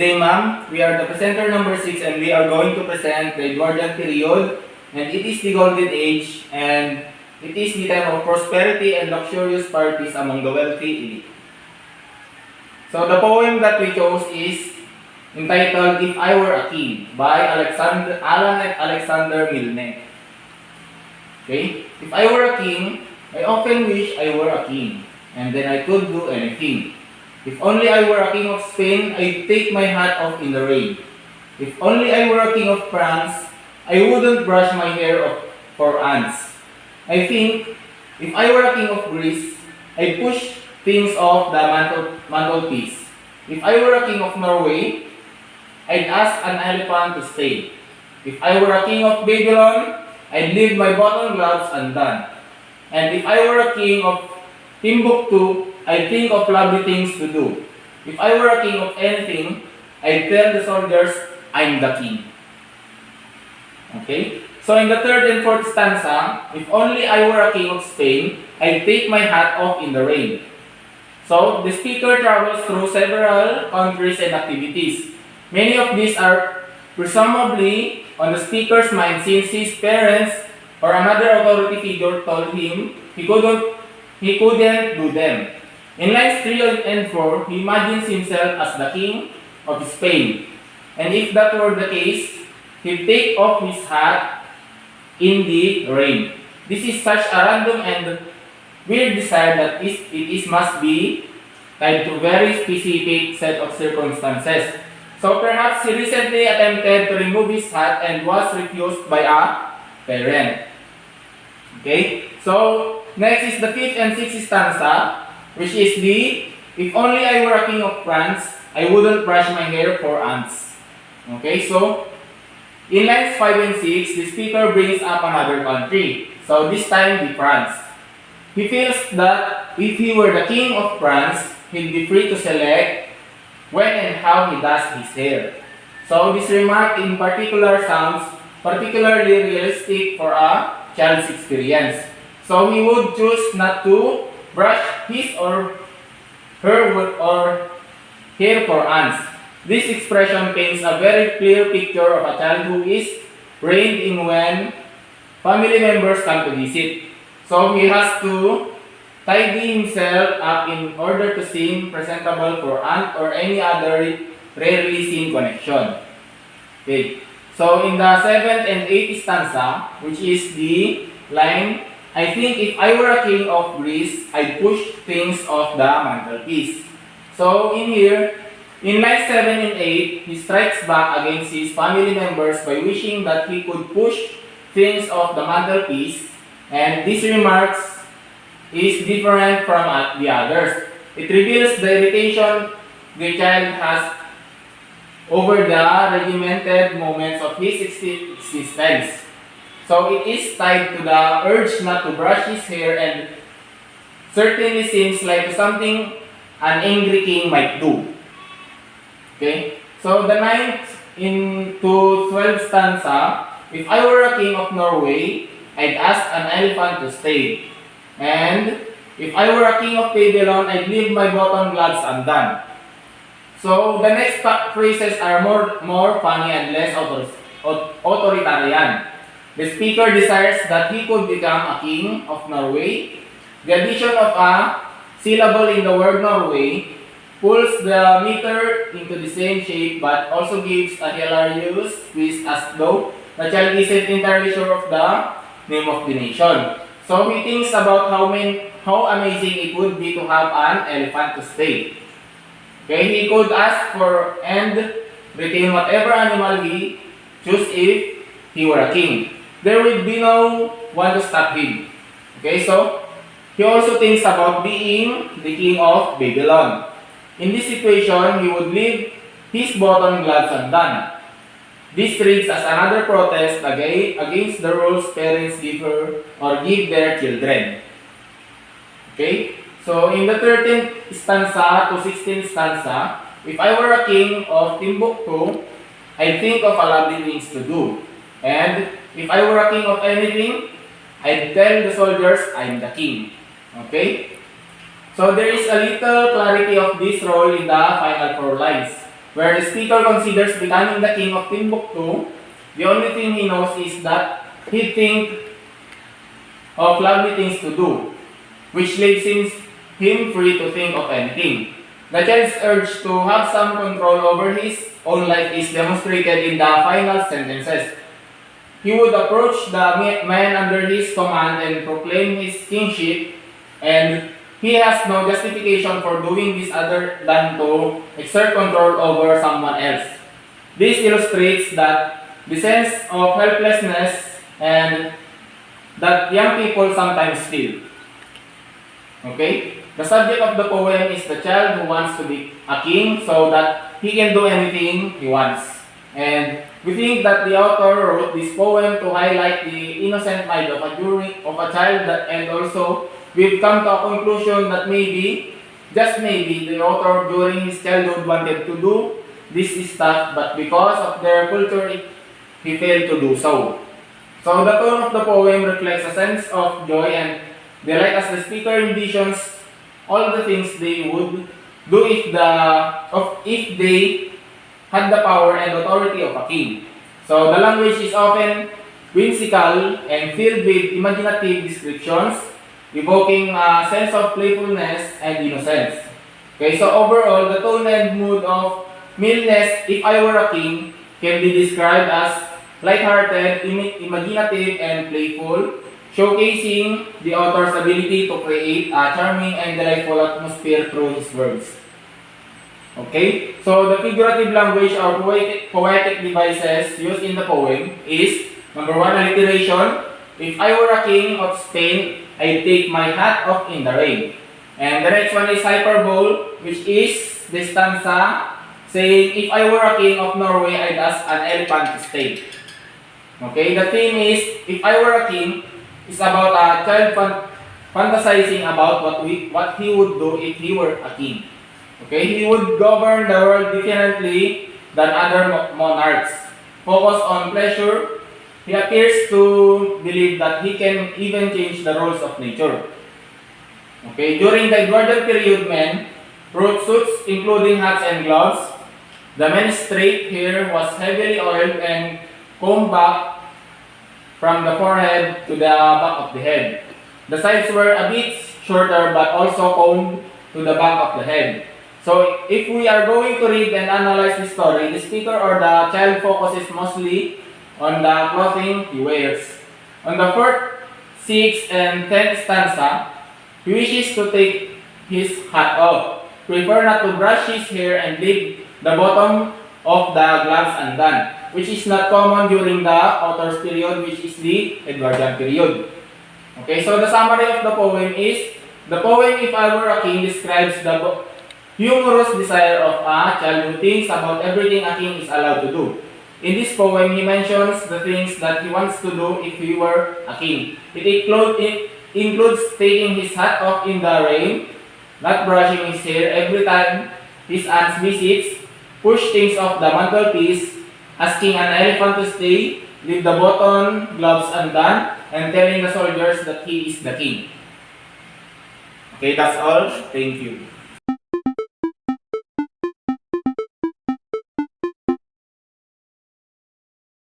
day, ma'am. We are the presenter number 6 and we are going to present the Edwardian Period. And it is the golden age and it is the time of prosperity and luxurious parties among the wealthy elite. So the poem that we chose is entitled If I Were a King by Alan Alexander Milne. Okay? If I were a king, I often wish I were a king, and then I could do anything. If only I were a king of Spain, I'd take my hat off in the rain. If only I were a king of France, I wouldn't brush my hair off for ants. I think, if I were a king of Greece, I'd push things off the mantelpiece. If I were a king of Norway, I'd ask an elephant to stay. If I were a king of Babylon, I'd leave my button gloves undone. And if I were a king of Timbuktu, I'd think of lovely things to do. If I were a king of anything, I'd tell the soldiers, I'm the king. Okay? So in the third and fourth stanza, if only I were a king of Spain, I'd take my hat off in the rain. So the speaker travels through several countries and activities. Many of these are presumably on the speaker's mind since his parents or another authority figure told him he couldn't do them. In lines 3 and 4, he imagines himself as the king of Spain. And if that were the case, he'd take off his hat in the rain. This is such a random and weird desire that it must be tied to very specific set of circumstances. So perhaps he recently attempted to remove his hat and was refused by a parent. Okay? So, next is the fifth and sixth stanza, which is the, if only I were a king of France, I wouldn't brush my hair for ants. Okay? So, in lines 5 and 6, the speaker brings up another country. So, this time, the France. He feels that if he were the king of France, he'd be free to select when and how he does his hair. So this remark in particular sounds particularly realistic for a child's experience. So he would choose not to brush his or her or hair for ants. This expression paints a very clear picture of a child who is reined in when family members come to visit. So he has to tidy himself up in order to seem presentable for aunt or any other rarely seen connection. Okay. So in the 7th and 8th stanza, which is the line, I think if I were a king of Greece, I'd push things off the mantelpiece. So in here, in line 7 and 8, he strikes back against his family members by wishing that he could push things off the mantelpiece, and these remarks is different from the others. It reveals the irritation the child has over the regimented moments of his existence. So it is tied to the urge not to brush his hair and certainly seems like something an angry king might do. Okay? So the 9th to 12th stanza, if I were a king of Norway, I'd ask an elephant to stay. And if I were a king of Babylon, I'd leave my button gloves undone. So the next phrases are more funny and less authoritarian. The speaker desires that he could become a king of Norway. The addition of a syllable in the word Norway pulls the meter into the same shape but also gives a hilarious twist as though the child isn't entirely sure of the name of the nation. So he thinks about how amazing it would be to have an elephant to stay. Okay, he could ask for and retain whatever animal he chose if he were a king. There would be no one to stop him. Okay, so he also thinks about being the king of Babylon. In this situation, he would leave his button gloves undone. This reads as another protest against the rules parents give their children. Okay? So, in the 13th stanza to 16th stanza, if I were a king of Timbuktu, I'd think of a lovely things to do. And if I were a king of anything, I'd tell the soldiers I'm the king. Okay? So, there is a little clarity of this role in the final 4 lines. where the speaker considers becoming the king of Timbuktu. The only thing he knows is that he thinks of lovely things to do, which leaves him free to think of anything. The child's urge to have some control over his own life is demonstrated in the final sentences. He would approach the man under his command and proclaim his kingship, and he has no justification for doing this other than to exert control over someone else. This illustrates that the sense of helplessness and that young people sometimes feel. Okay? The subject of the poem is the child who wants to be a king so that he can do anything he wants. And we think that the author wrote this poem to highlight the innocent mind of a child, and also we've come to a conclusion that maybe, just maybe, the author during his childhood wanted to do this stuff, but because of their culture, he failed to do so. So the tone of the poem reflects a sense of joy and delight as the speaker envisions all the things they would do if they had the power and authority of a king. So the language is often whimsical and filled with imaginative descriptions, evoking a sense of playfulness and innocence. Okay, so overall, the tone and mood of Milne's If I Were a King can be described as light-hearted, imaginative, and playful, showcasing the author's ability to create a charming and delightful atmosphere through his words. Okay, so the figurative language or poetic devices used in the poem is, number one, alliteration. If I were a king of Spain, I'd take my hat off in the rain. And the next one is hyperbole, which is the stanza saying, if I were a king of Norway, I'd ask an elephant to stay. Okay, the theme is, if I were a king, is about a child fantasizing about what he would do if he were a king. Okay, he would govern the world differently than other monarchs. Focused on pleasure, he appears to believe that he can even change the rules of nature. Okay, during the Edwardian period, men wore suits including hats and gloves. The men's straight hair was heavily oiled and combed back from the forehead to the back of the head. The sides were a bit shorter but also combed to the back of the head. So if we are going to read and analyze the story, the speaker or the child focuses mostly on the clothing he wears. On the 4th, 6th, and 10th stanza, he wishes to take his hat off, prefer not to brush his hair, and leave the bottom of the gloves undone, which is not common during the author's period, which is the Edwardian period. Okay, so the summary of the poem is, the poem If I Were a King describes the humorous desire of a child who thinks about everything a king is allowed to do. In this poem, he mentions the things that he wants to do if he were a king. It includes taking his hat off in the rain, not brushing his hair every time his aunt visits, push things off the mantelpiece, asking an elephant to stay, leave the button gloves undone, and telling the soldiers that he is the king. Okay, that's all. Thank you.